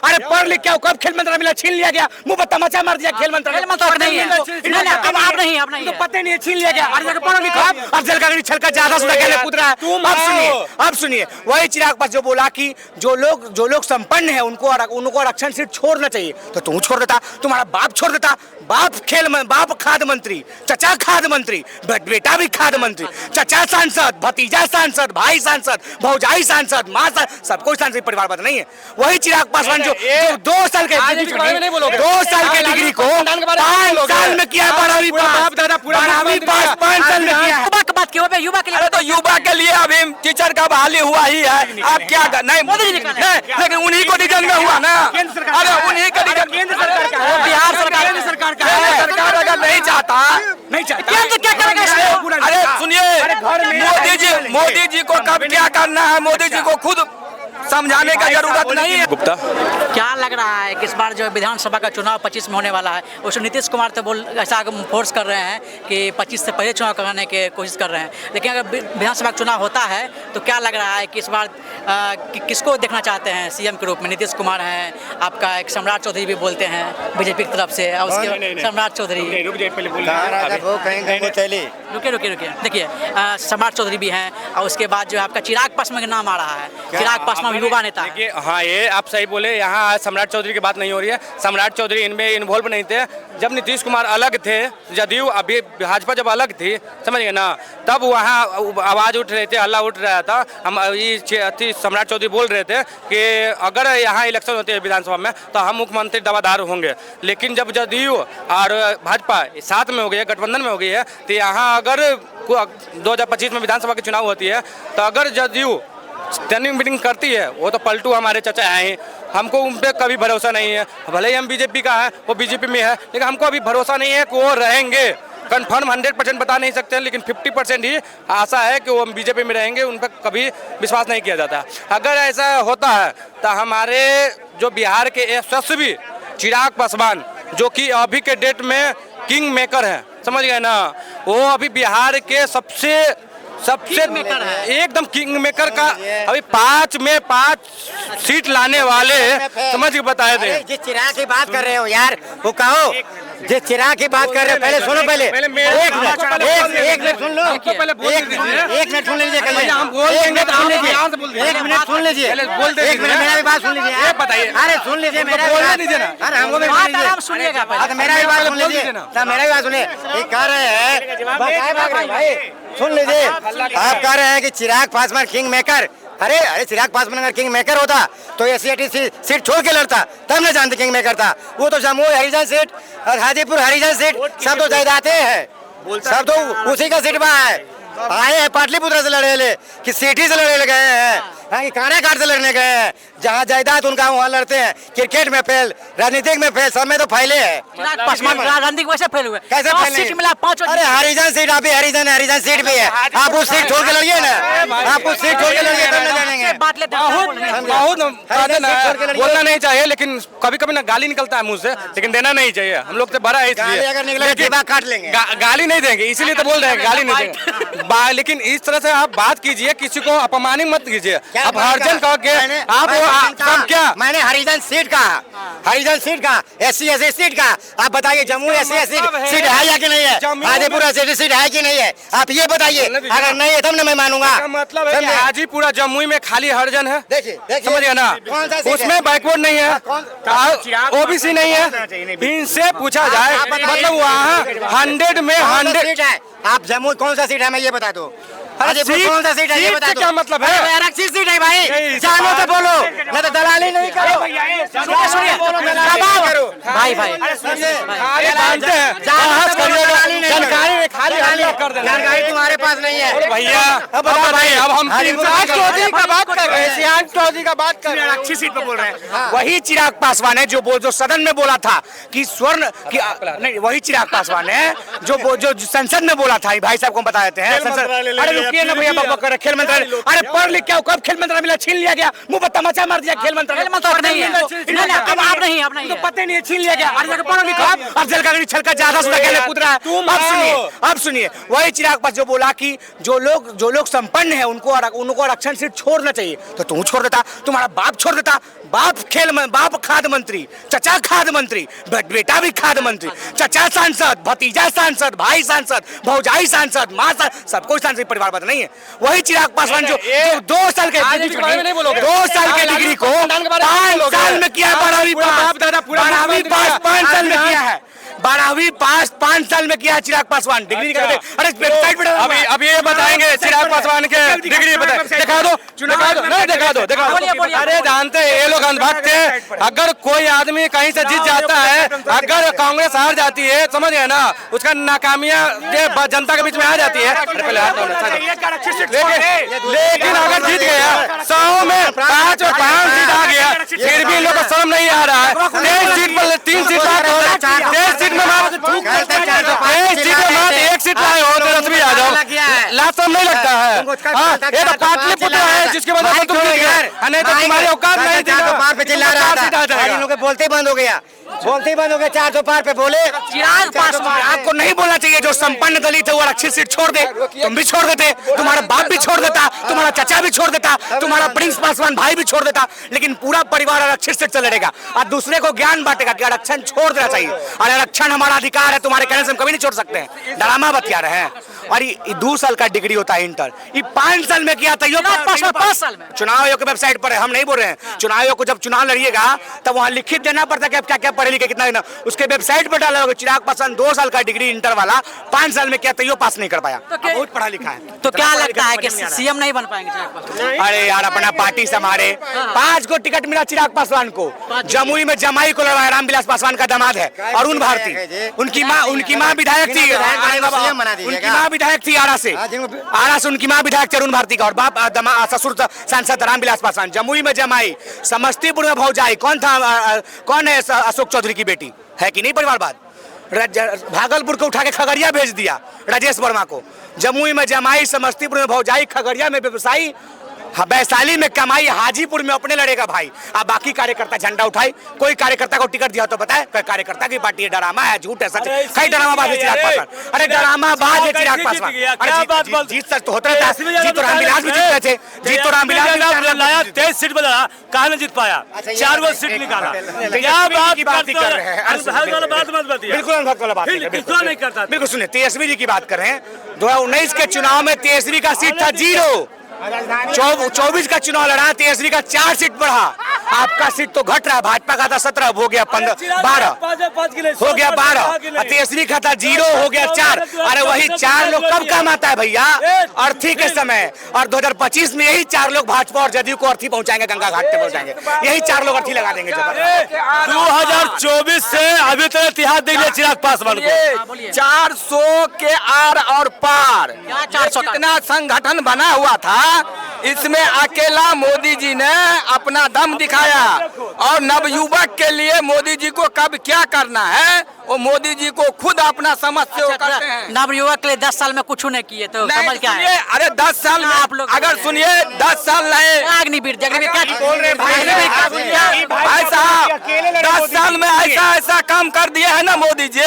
अरे पढ़ लिख क्या कब खेल मंत्रालय मिला, छीन लिया गया, मुंह पर तमाचा मार दिया खेल मंत्रालय। अब आप नहीं तो पता नहीं है, छीन लिया गया। पढ़ो लिखो अब जल का गड़ी छलका ज्यादा सुधा कहने कूद रहा है। अब सुनिए वही चिराग पास जो बोला कि जो लोग संपन्न है उनको आरक्षण सीट छोड़ना चाहिए, तो तू छोड़ देता, तुम्हारा बाप छोड़ देता। बाप खाद्य मंत्री, चचा खाद्य मंत्री, बेटा भी खाद्य मंत्री, चचा सांसद, भतीजा सांसद, भाई सांसद, भौजाई सांसद, माँ सांसद, सबको सांसद परिवार बात नहीं है। वही चिराग पासवान जो 2 साल के 2 साल के डिग्री को 5 साल में किया, 12वीं पास 5 साल में किया। युवा के लिए तो युवा के लिए अभी टीचर का बहाली हुआ ही है। आप क्या नहीं मोदी जी लेकिन उन्हीं को डिवीजन में हुआ ना। अरे उन्हीं का डिवीजन केंद्र सरकार का है, बिहार सरकार का है। सरकार अगर नहीं चाहता केंद्र क्या करेगा? अरे सुनिए, मोदी जी को कब क्या करना है मोदी जी को खुद समझाने का जरूरत नहीं है। गुप्ता, क्या लग रहा है कि इस बार जो विधानसभा का चुनाव 25 में होने वाला है, उसमें नीतीश कुमार तो ऐसा फोर्स कर रहे हैं कि 25 से पहले चुनाव कराने की कोशिश कर रहे हैं, लेकिन अगर विधानसभा का चुनाव होता है तो क्या लग रहा है कि इस बार किसको देखना चाहते हैं सीएम के रूप में? नीतीश कुमार हैं, आपका एक सम्राट चौधरी भी बोलते हैं बीजेपी की तरफ से, और उसके सम्राट चौधरी रुकिए देखिए, सम्राट चौधरी भी हैं, और उसके बाद जो है आपका चिराग पासवान का नाम आ रहा है। चिराग पासवान युवा नेता है। हाँ ये आप सही बोले, यहाँ सम्राट चौधरी की बात नहीं हो रही है। सम्राट चौधरी इनमें इन्वॉल्व नहीं थे। जब नीतीश कुमार अलग थे, जदयू अभी भाजपा जब अलग थी, समझ गए ना, तब वहाँ आवाज़ उठ रहे थे, हल्ला उठ रहा था। हम ये सम्राट चौधरी बोल रहे थे कि अगर यहाँ इलेक्शन होते हैं विधानसभा में तो हम मुख्यमंत्री दावेदार होंगे। लेकिन जब जदयू और भाजपा साथ में हो गई है, गठबंधन में हो गई है, तो यहाँ अगर 2025 में विधानसभा की चुनाव होती है तो अगर जदयू स्टैंडिंग मीटिंग करती है, वो तो पलटू हमारे चचा हैं ही, हमको उन पर कभी भरोसा नहीं है। भले ही हम बीजेपी का है, वो बीजेपी में है, लेकिन हमको अभी भरोसा नहीं है कि वो रहेंगे। कंफर्म 100% बता नहीं सकते हैं, लेकिन 50% ही आशा है कि वो बीजेपी में रहेंगे। उन पर कभी विश्वास नहीं किया जाता। अगर ऐसा होता है तो हमारे जो बिहार के यशस्वी चिराग पासवान, जो कि अभी के डेट में किंग मेकर है, समझ गए ना, वो अभी बिहार के सबसे एकदम किंग मेकर का अभी 5 में 5 सीट लाने वाले समझ के बताए थे। जिस चिराग की बात कर रहे हो यार, वो कहो जिस चिराग की बात कर रहे हो, पहले सुनो, पहले एक मिनट सुन लो, एक मिनट सुन लीजिए, एक मिनट सुन लीजिए, एक मिनट मेरा भी बात सुन लीजिए, बताइए। अरे सुन लीजिए, मेरा अरे हमको भी सुनिएगा, मेरा भी बात सुन लीजिए, मेरा भी बात सुनिए। कह रहे हैं भाई, सुन लीजिए, आप कह रहे हैं कि चिराग पासवान किंग मेकर। अरे चिराग पासवान अगर किंग मेकर होता तो ये सीट छोड़ के लड़ता, तब न जानते किंग मेकर था। वो तो जम्मू हरिजन सीट और हाजीपुर हरिजन सीट सब तो जायदादे हैं, सब तो उसी का सीट है। आए हैं पाटलिपुत्र से लड़े कि सिटी से लड़े गए हैं, कानाघाट से लड़ने गए हैं, जहाँ जायदाद उनका वहाँ लड़ते हैं। क्रिकेट में फेल, राजनीतिक में फेल, सब में तो फैले हैं। राजनीतिक वैसे फेल हुए, कैसे फैले? अरे हरिजन सीट, अभी हरिजन सीट भी है, आप उस सीट छोड़ के लड़िए ना, आप उस सीट छोड़ के लड़िए, तब न जानेंगे। बहुत बोलना नहीं चाहिए, लेकिन कभी कभी ना गाली निकलता है मुँह से, लेकिन देना नहीं चाहिए। हम लोग तो बड़ा है, अगर निकले काट लेंगे, गाली नहीं देंगे, इसीलिए तो बोल रहे हैं गाली नहीं देंगे। लेकिन इस तरह से आप बात कीजिए, किसी को अपमानित मत कीजिए। आप हरिजन कह के आप क्या, मैंने हरिजन सीट का, हरिजन सीट का, SC SC सीट का, आप बताइए जम्मू SC SC सीट है या कि नहीं है, हाजीपुरा सीट है कि नहीं है, आप ये बताइए। अगर नहीं है तब ना मैं मानूंगा। मतलब है हाजीपुरा जमुई में खाली हरिजन है, देखिए समझिए ना, उसमें बैकवर्ड नहीं है, OBC नहीं है। इनसे पूछा जाए, मतलब वहाँ 100 में 100 सीट है। आप जम्मू कौन सा सीट है मैं ये बता दो, कौन सा सीट है ये बता दो। क्या मतलब है? आरक्षित सीट है भाई, जानो तो बोलो, नहीं तो दलाली नहीं करो। सुनिए भाई जानकारी तुम्हारे पास नहीं है भैया। अब हम चौधरी का बात कर रहे हैं, चौधरी का बात कर रहे हैं, अच्छी सीट पे बोल रहे हैं। वही चिराग पासवान है जो सदन में बोला था कि स्वर्ण की, नहीं वही चिराग पासवान है जो संसद में बोला था। भाई साहब को बता देते हैं संसद। अरे रुकिए ना भैया, बकबक कर खेल मंत्रालय, अरे पढ़ लिख क्या कब खेल मंत्रालय मिला, छीन लिया गया, मुंह पर तमाचा मार दिया खेल मंत्रालय। अब आप नहीं नहीं अब नहीं तो है। पता नहीं है, छीन लिया गया। हर जगह पढ़ो लिखो आप। अफजल का गरीब छलका ज्यादा सुधा कहने कूद रहा है। अब सुनिए वही चिराग पास जो बोला कि जो लोग संपन्न है उनको आरक्षण सीट छोड़ना चाहिए, तो तू छोड़ देता, तुम्हारा बाप छोड़ देता। बाप खाद्य मंत्री, चचा खाद्य मंत्री, बेटा भी खाद्य मंत्री, चचा सांसद, भतीजा सांसद, भाई सांसद, भौजाई सांसद, माँ सबको सांसद परिवार पता नहीं है। वही चिराग पासवान जो 2 साल के 2 साल के डिग्री को 5 साल में किया, 12वीं पास 5 साल में किया है, 12वीं पास 5 साल में किया है चिराग पासवान। डिग्री अरे वेबसाइट पे अभी ये बताएंगे चिराग पासवान के डिग्री दिखा दो, नहीं दिखा दो। अरे जानते हैं ये लोग अंधभक्त हैं। अगर कोई आदमी कहीं से जीत जाता है, अगर कांग्रेस हार जाती है, समझ गए ना, उसका नाकामियां जनता के बीच में आ जाती है। लेकिन अगर जीत गया 100 में 5 सीट आ गया, फिर भी इन लोग को शर्म नहीं आ रहा है। 3 सीट में 1 सीट लाए हो तो 10 भी आ जाओ, लाशम नहीं लगता है। ये तो पाटलिपुत्र है जिसकी वजह से तुम जीत गए, नहीं तो तुम्हारी औकात नहीं थी। बोलते ही बंद हो गया, 400 पार पे बोले। चिराग पासवान आपको नहीं बोलना चाहिए, जो संपन्न दलित है वो आरक्षित सीट छोड़ दे, तुम भी छोड़ देते, तुम्हारा बाप भी छोड़ देता, तुम्हारा चाचा भी छोड़ देता, तुम्हारा प्रिंस पासवान भाई भी छोड़ देता, लेकिन पूरा परिवार आरक्षित सीट से लड़ेगा और दूसरे को ज्ञान बांटेगा कि आरक्षण छोड़ देना चाहिए और आरक्षण हमारा अधिकार है, तुम्हारे कहने से हम कभी नहीं छोड़ सकते हैं। ड्रामा बतिया रहे हैं। और ये 2 साल का डिग्री होता है इंटर, ये 5 साल में किया था। 5 साल में चुनाव आयोग की वेबसाइट पर है, हम नहीं बोल रहे हैं। चुनाव आयोग को जब चुनाव लड़िएगा तब वहाँ लिखित देना पड़ता है कि आप क्या क्या पढ़े लिखे कितना, उसके वेबसाइट पर डाला होगा। चिराग पासवान 2 साल का डिग्री इंटर वाला 5 साल में किया था, पास नहीं कर पाया। तो बहुत पढ़ा लिखा है। तो क्या लगता है कि सीएम नहीं बन पाएंगे चिराग पासवान? अरे यार अपना पार्टी संभाले। 5 को टिकट मिला चिराग पासवान को, जमुई में जमाई को लड़वाया। रामविलास पासवान का दामाद है अरुण भारती, उनकी माँ विधायक थी, उनकी माँ विधायक थी आरा से उनकी माँ विधायक थी अरुण भारती का, और बाप ससुर सांसद रामविलास पासवान। जमुई में जमाई, समस्तीपुर में भौजाई। कौन है अशोक चौधरी की बेटी है कि नहीं परिवारवाद? भागलपुर को उठा के खगड़िया भेज दिया राजेश वर्मा को। जमुई में जमाई, समस्तीपुर में भौजाई, खगड़िया में व्यवसायी, वैशाली में कमाई, हाजीपुर में अपने लड़ेगा भाई। अब बाकी कार्यकर्ता झंडा उठाई। कोई कार्यकर्ता को टिकट दिया तो बताए, कार्यकर्ता की पार्टी है, ड्रामा है, झूठ है, सच है। कई ड्रामाबाज है चिराग पासवान। अरे ड्रामाबाज है चिराग पासवान। जीत तो होता रहता है, जीत तो रामविलास भी जीत रहे थे, जीत तो रामविलास लाया 23 सीट बदला, कहा नहीं जीत पाया, 4 वो सीट निकाला। क्या बात कर रहे हैं? बिल्कुल अनुभव वाला बात नहीं करता। बिल्कुल सुनिए, तेजस्वी जी की बात कर रहे हैं। 2019 के चुनाव में तेजस्वी का सीट था 0। 24 का चुनाव लड़ा, तेजस्वी का 4 सीट बढ़ा। आपका सीट तो घट रहा है, भाजपा का था 17, हो गया 12, हो गया 12, तेजस्वी का था 0, हो गया 4। अरे वही 4 लोग कब काम आता है भैया? अर्थी के समय। और 2025 में यही 4 लोग भाजपा और जदयू को अर्थी पहुंचाएंगे, गंगा घाट पे पहुंचाएंगे। यही 4 लोग अर्थी लगा देंगे। 2024 से अभी तक इतिहास देख लिया चिराग पासवान को। 400 के आर और पार कितना संगठन बना हुआ था, इसमें अकेला मोदी जी ने अपना दम दिखाया। और नवयुवक के लिए मोदी जी को कब क्या करना है वो मोदी जी को खुद अपना समझ से करते हैं। नवयुवक के लिए 10 साल में कुछ नहीं किए तो समझ क्या है? अरे 10 साल में आप लोग अगर सुनिए 10 साल रहे अग्निवीर क्या बोल रहे भाई साहब, 10 साल में ऐसा काम कर दिया है ना मोदी जी,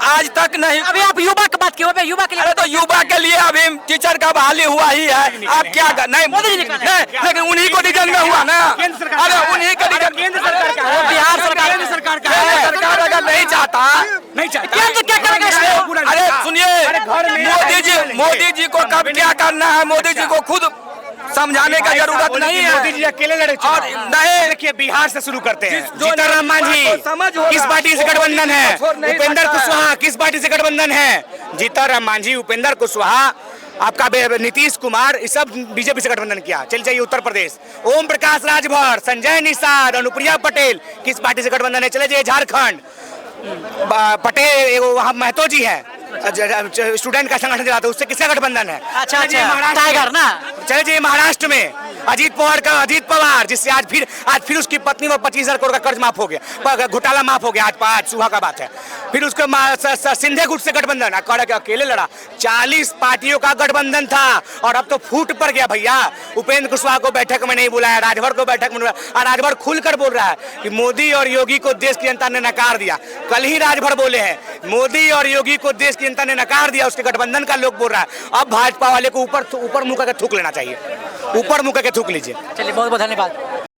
आज तक नहीं। अभी आप युवा की बात किए, युवा के लिए अरे तो युवा के लिए अभी टीचर का बहाली हुआ ही है। आप क्या नहीं मोदी जी लेकिन उन्हीं को डिजाइन में हुआ ना। अरे उन्हीं का डिजाइन, केंद्र सरकार का है, बिहार सरकार का है। सरकार अगर नहीं चाहता केंद्र क्या करेगा? अरे सुनिए, मोदी जी को कब क्या करना है मोदी जी को खुद समझाने का जरूरत नहीं है। मोदी जी अकेले लड़े और नहीं। देखिए बिहार से शुरू करते हैं। जीतन मांझी किस पार्टी से गठबंधन है? उपेंद्र कुशवाहा किस पार्टी से गठबंधन है? जीतन मांझी, उपेंद्र कुशवाहा, आपका नीतीश कुमार, इस सब बीजेपी से गठबंधन किया। चल जाइए उत्तर प्रदेश, ओम प्रकाश राजभर, संजय निषाद, अनुप्रिया पटेल किस पार्टी से गठबंधन है? चले जाइए झारखंड, पटेल वहाँ महतो जी है, स्टूडेंट का संगठन चलाता है, उससे किसका गठबंधन है? अच्छा अच्छा, टाइगर ना। चले जाइए महाराष्ट्र में अजीत पवार जिससे आज फिर उसकी पत्नी को 25,000 करोड़ का कर्ज माफ हो गया, घोटाला माफ हो गया। आज सुबह का बात है। फिर उसको सिंधे गुट से गठबंधन अकेले लड़ा। 40 पार्टियों का गठबंधन था और अब तो फूट पड़ गया भैया। उपेंद्र कुशवाहा को बैठक में नहीं बुलाया, राजभर को बैठक में बुलाया, और राजभर खुलकर बोल रहा है कि मोदी और योगी को देश की जनता ने नकार दिया। कल ही राजभर बोले हैं मोदी और योगी को देश की जनता ने नकार दिया, उसके गठबंधन का लोग बोल रहा है। अब भाजपा वाले को ऊपर मुंह करके थूक लेना चाहिए, ऊपर मुंह करके थूक लीजिए। चलिए बहुत बहुत धन्यवाद।